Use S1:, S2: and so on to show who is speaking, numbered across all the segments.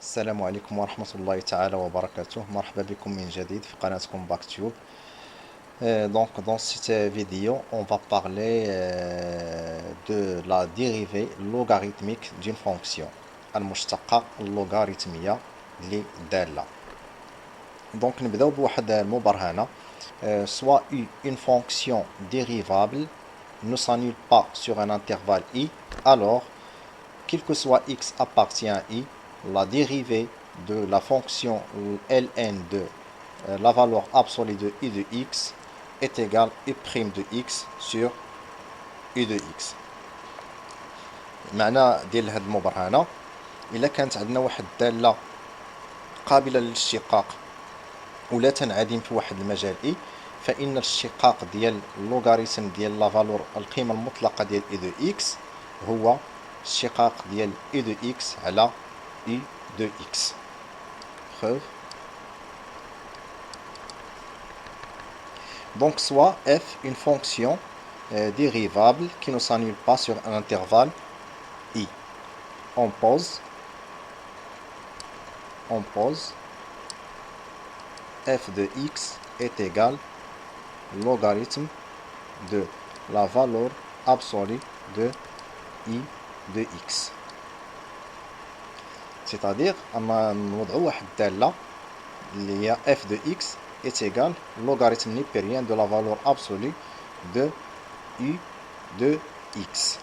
S1: السلام عليكم ورحمة الله تعالى وبركاته. مرحبا بكم من جديد في قناتكم باكتيوب. Donc dans cette vidéo, on va parler de la dérivée logarithmique d'une fonction المشتقة اللوغاريتمية لدالة. Donc نبداو بواحد المبرهنة. Soit une fonction dérivable ne s'annule pas sur un intervalle i, alors quel que soit x appartient à i, la dérivée de la fonction ln de la valeur absolue de i de x est égale i' de x sur i de x. معنى ديال هاد المبرهنة، إلا كانت عندنا واحد الدالة قابلة للاشتقاق ولا تنعدم في واحد المجال i، فإن الاشتقاق ديال اللوغاريتم ديال لا فالور القيمة المطلقة ديال i de x هو الاشتقاق ديال i de x على i de x. Preuve. Donc soit f une fonction dérivable qui ne s'annule pas sur un intervalle i. On pose f de x est égal logarithme de la valeur absolue de i de x. C'est-à-dire أما نوضعوا واحد الدالة اللي هي f de x est égal logarithme népérien de la valeur absolue de i de x.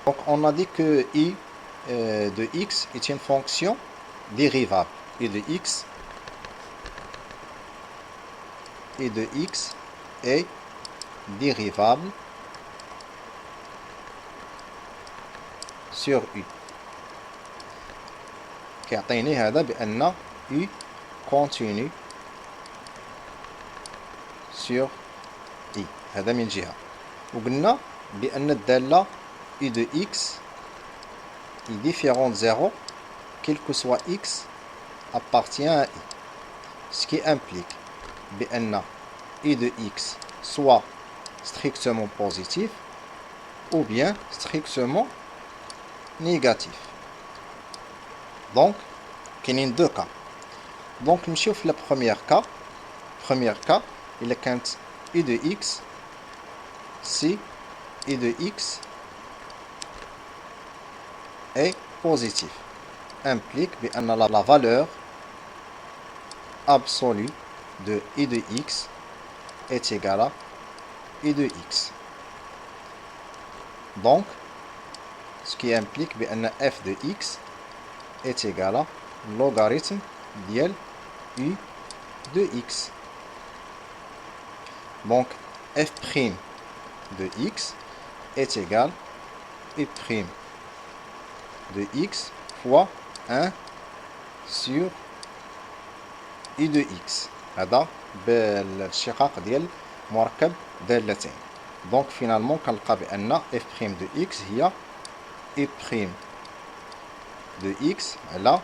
S1: Donc on a dit que i de x est une fonction dérivable. i de x est dérivable sur u. كيعطيني هذا بأن u continue sur i. هذا من جهة. وقلنا بأن الدالة i de x est différente de 0 quel que soit x appartient à i. Ce qui implique بأن i de x soit strictement positif ou bien strictement négatif. Donc, كاينين deux cas. Donc نمشيو في premier cas إلا كانت i de x si i de x est positif implique بأن la valeur absolue de i de x est égale à i de x. Donc, ce qui implique بأن f de x est égal à logarithme ديال u de x. Donc f' de x est égal u' de x fois 1 sur i de x. هذا بالاشتقاق ديال مركب دالتين. Donc finalement كنلقى بأن f' de x هي u' de x على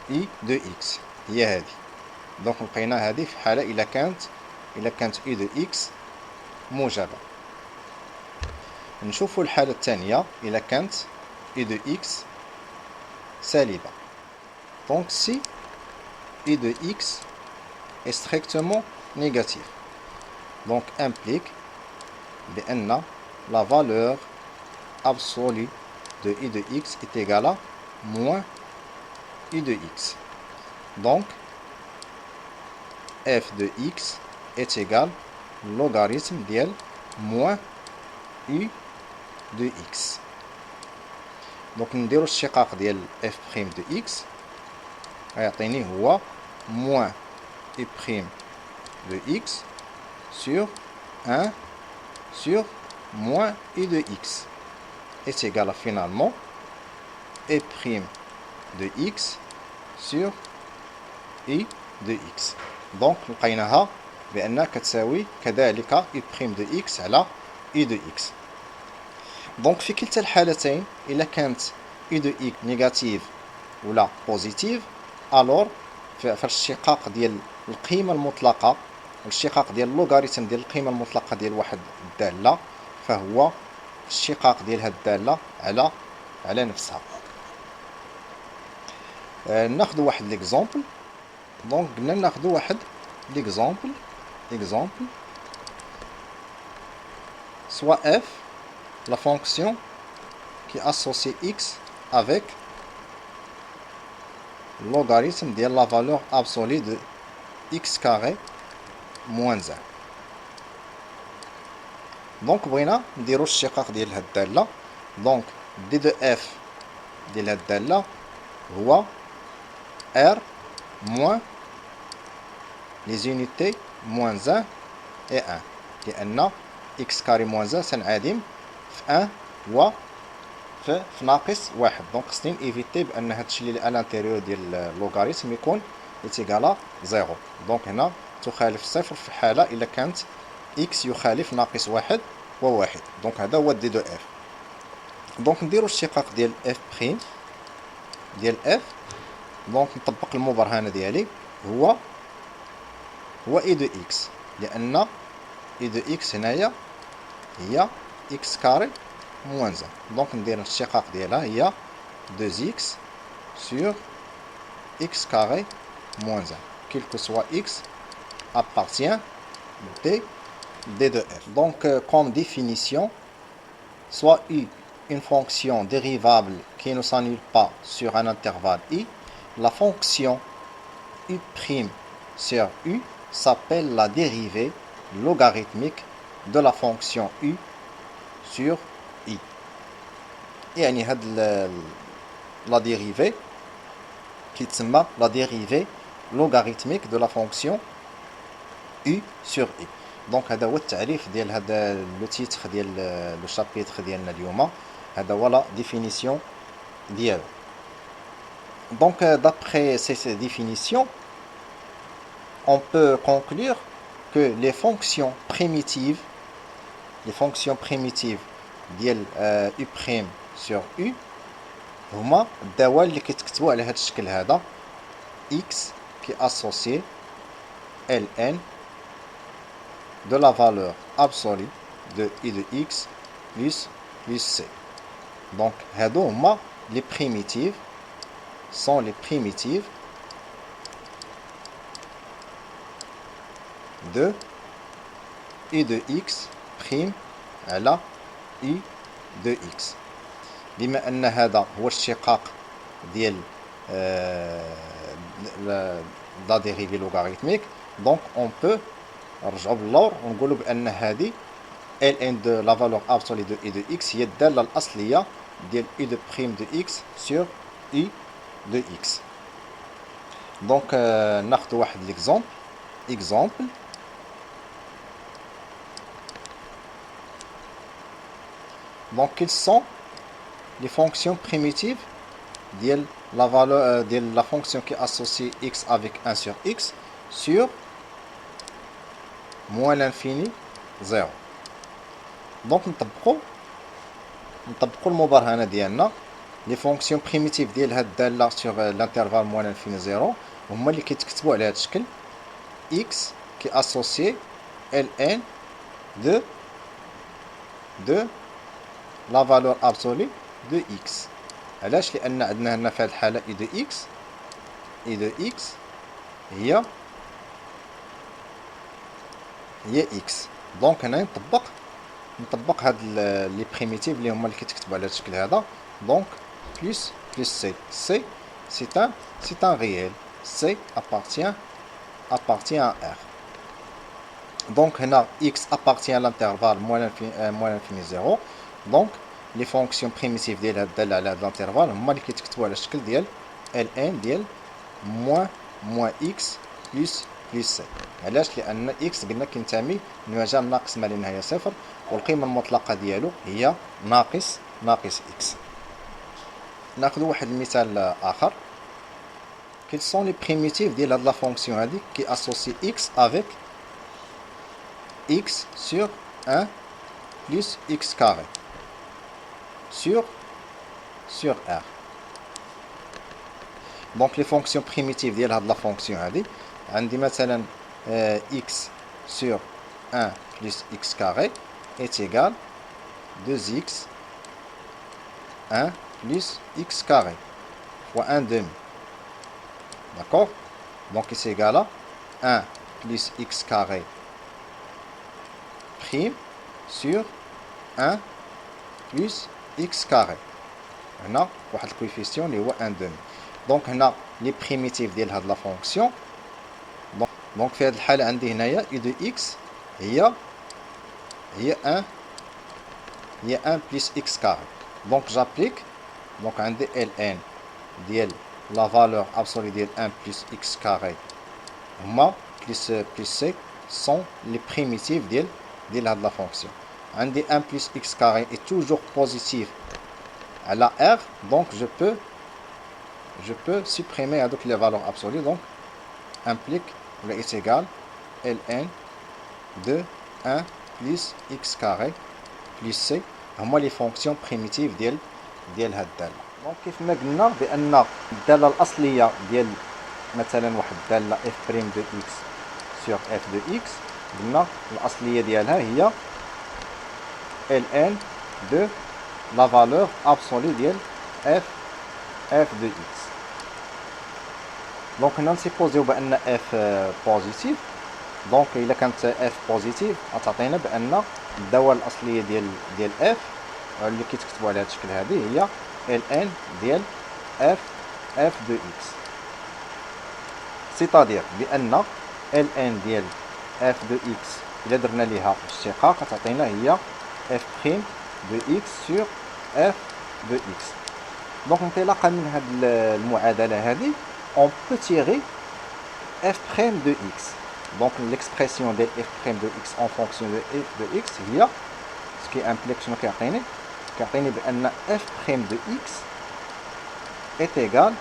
S1: i de x هي هذه. دونك لقينا هذه في حالة إلا كانت i de x موجبة. نشوفوا الحالة الثانية إلا كانت i de x سالبة. Donc si i de x est strictement négatif, donc implique بأن la valeur absolue de i de x est égale à moins i de x. Donc f de x est égal logarithme ديال moins u de x. Donc نديرو الاشتقاق ديال f' de x غيعطيني هو moins u' de x sur 1 sur moins i de x est égal à finalement e' de x sur i de x. Donc لقيناها بأنها كتساوي كذلك u' de x على i de x. Donc في كلتا الحالتين إلا كانت i de x نيجاتيف ولا بوزيتيف، alors فالاشتقاق ديال القيمة المطلقة الاشتقاق ديال اللوغاريتم ديال القيمة المطلقة ديال واحد الدالة فهو الاشتقاق ديال هاد الدالة على نفسها. ناخذ واحد ليكزامبل. دونك قلنا ناخذ واحد ليكزامبل soit f, la fonction qui associe x avec logarithme de la valeur absolue de x carré moins 1. دونك بغينا نديرو الاشتقاق ديال هاد الدالة. دونك دي دو اف ديال هاد الدالة هو r moins les unités moins 1 et 1 لأن x carré moins 1 سنعادم في 1 و في ناقص 1. دونك خصني نيفيتي بأن هادشي اللي على الانتيريور ديال اللوغاريتم يكون إتيكالا 0. دونك هنا تخالف صفر في حالة إلا كانت x يخالف ناقص 1 و 1. دونك هذا هو دي دو اف. دونك نديرو الاشتقاق ديال اف بريم ديال اف. دونك نطبق المبرهنة ديالي هو اي دو اكس لأن اي دو اكس هنايا هي اكس كاري موان 1. دونك ندير الاشتقاق ديالها هي 2x sur x carré moins 1 quel que soit x appartient d de f. Donc comme définition, soit u une fonction dérivable qui ne s'annule pas sur un intervalle i, la fonction u' sur u s'appelle la dérivée logarithmique de la fonction u sur i. يعني هاد la dérivée كيتسمى la dérivée logarithmique de la fonction u sur i. دونك هذا هو التعريف ديال هذا لو تيتر ديال لو شابيتر ديالنا اليوم. هذا هو لا ديفينيسيون ديالو. دونك d'après ces définitions, on peut conclure que les fonctions primitives ديال u' sur u هما الدوال اللي كيتكتبوا على هذا الشكل هذا x qui associe ln de la valeur absolue de i de x plus c. Donc هادو هما les primitives sont les primitives de i de x prime على i de x. بما أن هذا هو الاشتقاق ديال la dérivée logarithmique, donc on peut نرجعو باللور ونقولو بأن هذه ln de la valeur absolue de i de x هي الدالة الأصلية ديال i de prime de x sur i de x. دونك ناخدو واحد exemple. Donc quelles sont les fonctions primitives de la valeur de la fonction qui associe x avec 1 sur x sur moins l'infini 0. Donc نطبقوا المبرهنة ديالنا. les fonctions primitives ديال هاد الدالة sur l'intervalle moins l'infini 0 هما اللي كيتكتبوا على هاد الشكل x qui associe ln de la valeur absolue de x. علاش؟ لأن عندنا هنا في هاد الحالة i de x هي x. دونك هنا نطبق هاد لي بريميتيف اللي هما اللي كيتكتبوا على هاد الشكل هذا. دونك plus c c'est un réel. c appartient à r. Donc هنا x appartient à l'intervalle moins l'infini 0. دونك لي فونكسيون بريميتيف ديال هاد الدالة على هاد الانترفال هما اللي كيتكتبوا على الشكل ديال ln ديال moins x plus c. علاش؟ لأن x قلنا كينتمي لمجال ناقص ما لا نهاية صفر والقيمة المطلقة ديالو هي ناقص x. ناخذ واحد المثال آخر. Quels sont les primitives ديال هاد لا فونكسيون هادي كي associe x avec x sur 1 plus x carré sur r. Donc les fonctions primitives ديال هاد لا فونكسيون هادي عندي مثلا x sur 1 plus x carré est égal 2x 1 plus x carré fois 1 demi. D'accord? Donc c'est égal à 1 plus x carré prime sur 1 plus x carré. هنا واحد الكويفيسيون اللي هو 1 demi. دونك هنا لي بريميتيف ديال هاد لا فونكسيون. دونك في هاد الحالة عندي هنايا u de x هي 1 plus x carré. Donc j'applique. Donc عندي ln ديال la valeur absolue ديال 1 plus x carré هما plus c sont les primitives ديال هاد لا فونكسيون. عندي 1 plus x carré est toujours positif à la r, donc je peux supprimer avec les valeurs absolues, donc implique le est égal ln de 1 plus x carré plus c هما les fonctions primitives ديال هاد الدالة. دونك كيف ما قلنا بأن الدالة الأصلية ديال مثلا واحد الدالة f' de x sur f de x قلنا الأصلية ديالها هي ln de la valeur absolue ديال f de x. دونك هنا نسيبوزيو بأن f بوزيتيف. دونك إلا كانت f بوزيتيف غتعطينا بأن الدالة الأصلية ديال f اللي كيتكتبوا على هذا الشكل هذه هي ln ديال f de x. سيتادير بأن ln ديال f de x إلا درنا ليها اشتقاق غتعطينا هي f' de x sur f de x. دونك انطلاقا من هذه المعادلة هذه on peut tirer f' de x. Donc l'expression de f' de x en fonction de f de x هي ce qui implique شنو كيعطيني بأن f' de x est égal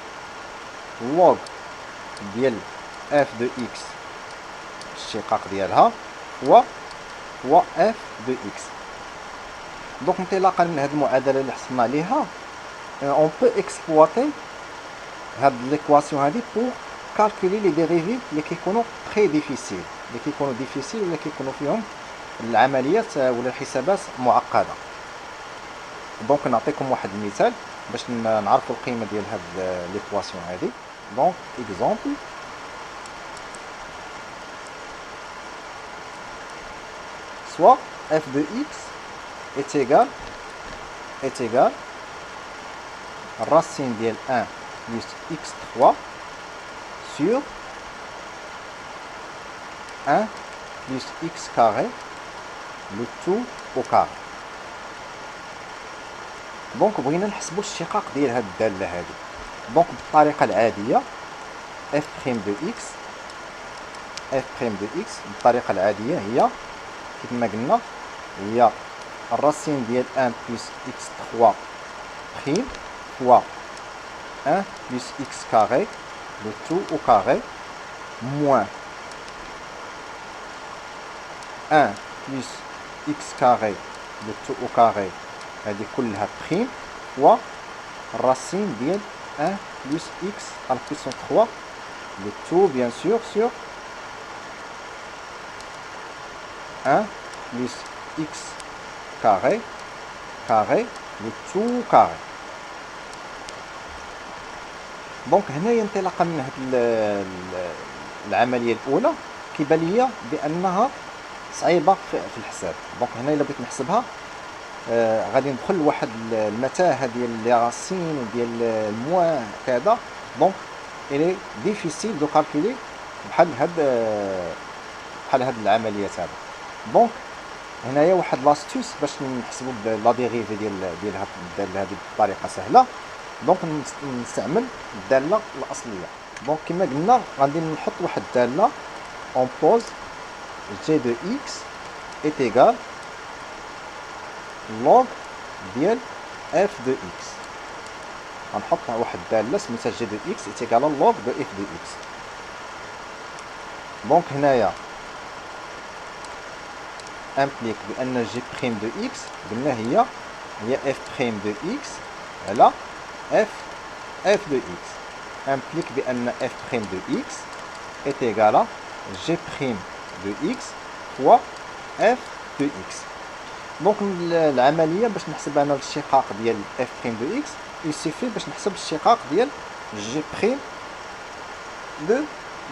S1: log ديال f de x الاشتقاق ديالها هو f de x. دونك انطلاقا من هذه المعادله اللي حصلنا عليها on peut exploiter هاد ليكواسيون هذه pour calculer les dérivés اللي كيكونوا très difficiles ولا كيكونوا فيهم العمليات ولا الحسابات معقده. دونك نعطيكم واحد المثال باش نعرفوا القيمه ديال هاد ليكواسيون هذه. دونك اكزامبل soit f de x est égal racine ديال 1 plus x3 sur 1 plus x carré le tout au carré. دونك بغينا نحسبوا الاشتقاق ديال هاد الداله هذه. دونك بالطريقه العاديه f' de x بالطريقه العاديه هي كيف ما قلنا هي الراسين ديال 1 plus x3 prime fois 1 plus x carré le tout au carré moins 1 plus x carré le tout au carré هذه كلها prime fois الراسين ديال 1 plus x à la puissance 3 le tout bien sûr sur 1 plus x carré le tout carré. دونك هنايا انطلاقا من هذه العمليه الاولى كيبان ليا بانها صعيبه في الحساب. دونك هنا الا بغيت نحسبها غادي ندخل لواحد المتاهه ديال لي راسين وديال الموان كذا. دونك الي ديفيسيل دو كالكولي بحال هاد العمليات هذا. دونك هنايا واحد لاستوس باش نحسبوا لا ديريفي ديال هاد الداله هذه بطريقه سهله. دونك نستعمل الداله الاصليه. دونك كما قلنا غادي نحط واحد الداله اون بوز g de x est égal log ديال f de x. غنحط واحد الداله سميتها g de x est égal log de f de x. دونك هنايا implique بان g prime de x قلنا هي f prime de x على f de x. implique بان f prime de x est égal à g prime de x fois f de x. دونك العمليه باش نحسب انا الاشتقاق ديال f prime de x يسيفي باش نحسب الاشتقاق ديال g prime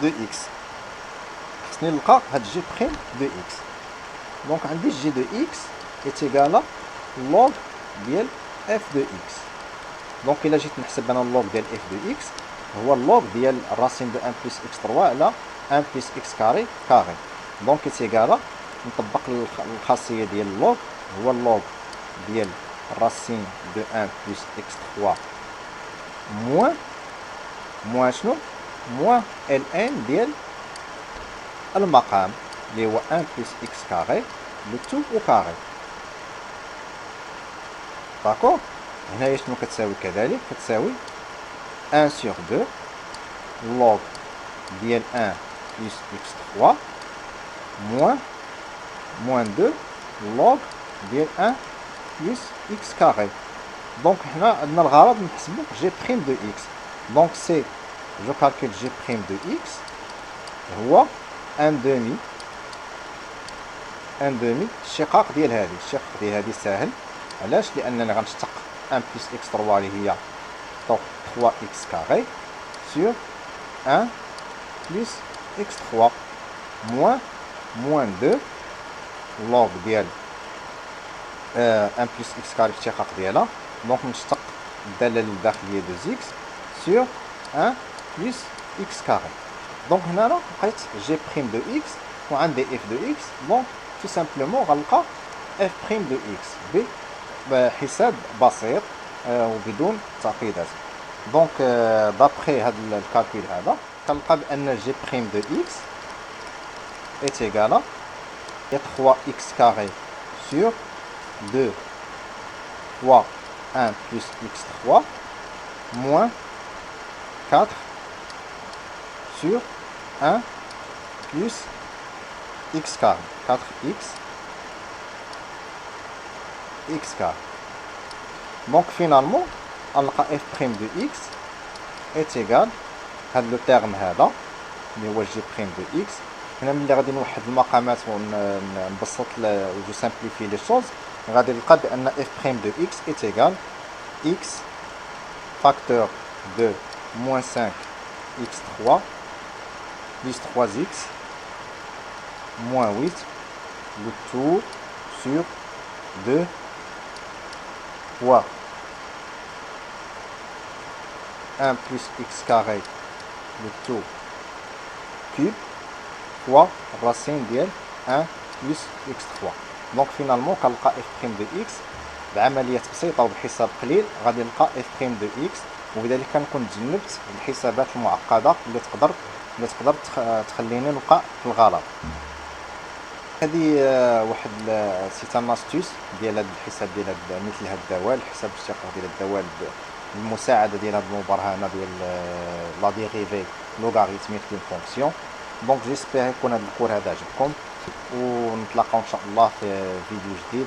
S1: de x. خصني نلقى هاد g prime de x. دونك عندي g de x est égal à log ديال f de x. دونك إلا جيت نحسب أنا log ديال f de x هو log ديال الراسين de 1 plus x3 على 1 plus x carré carré. دونك est égal à نطبق الخاصية ديال log هو log ديال الراسين de 1 plus x3 moins شنو moins ln ديال المقام اللي هو 1 plus x carré le tout au carré. داكور. هنايا شنو كتساوي كذلك كتساوي 1 sur 2 log ديال 1 plus x3 moins 2 log ديال 1 plus x carré. دونك حنا عندنا الغرض نحسبو g prime de x. دونك سي جو كالكول g prime de x هو 1 demi الشقاق ديال هذه. الشقاق ديال هذه ساهل علاش؟ لانني غنشتق 1 plus x3 اللي هي 3x carré sur 1 plus x3 moins 2 log ديال 1 plus x carré في الشقاق ديالها. دونك نشتق الدالة الداخلية de x sur 1 plus x carré. دونك هنا لقيت g prime de x وعندي f de x. دونك tout simplement غنلقى f prime de x بحساب بسيط وبدون تعقيدات. دونك دابخي هذا الكالكول هذا كنلقى بان g prime de x est égal à 3x carré sur 2 fois 1 plus x3 moins 4 sur 1 plus x carré 4x x carré. Donc finalement غنلقى f prime de x est égal هاد لو تيرم هذا اللي هو g prime de x. هنا ملي غادي نوحد المقامات ونبسط جو سامبليفي لي شوز غادي نلقى بان f prime de x est égal x facteur de moins 5 x3 plus 3x moins 8 le tout sur 2 fois 1 plus x carré le tout cube fois racine ديال 1 plus x3. دونك فينالمون كنلقى f prime de x بعملية بسيطة وبحساب قليل غادي نلقى f prime de x. وبذلك كنكون تجنبت الحسابات المعقدة اللي تقدر تخليني نوقع في الغلط. هذه واحد سيت ان استوس ديال هذا الحساب ديال مثل هاد الدوال حساب الاشتقاق ديال الدوال المساعده ديال هاد المبرهنه ديال لا ديريفي لوغاريتميك ديال فونكسيون. دونك جيسبيغ يكون هذا الكور هذا عجبكم ونتلاقاو ان شاء الله في فيديو جديد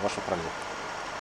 S1: وشكرا لكم.